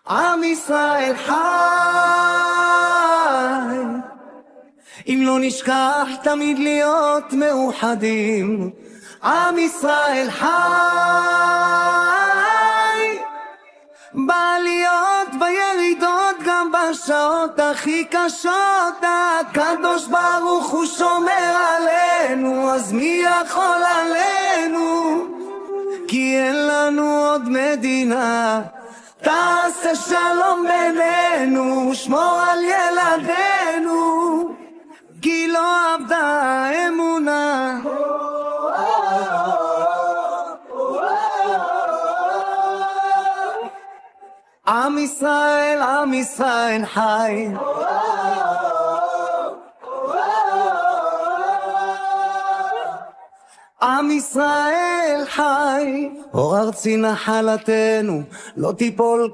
עם ישראל חי, אם לא נשכח תמיד להיות מאוחדים. עם ישראל חי, בעליות בירידות גם בשעות הכי קשות, הקדוש ברוך הוא שומר עלינו, אז מי יכול עלינו? כי אין לנו עוד מדינה. תעשה שלום בינינו, שמור על ילדינו, כי לא אבדה האמונה. עם ישראל חי, עם ישראל חי. אור ארצי נחלתנו, לא תיפול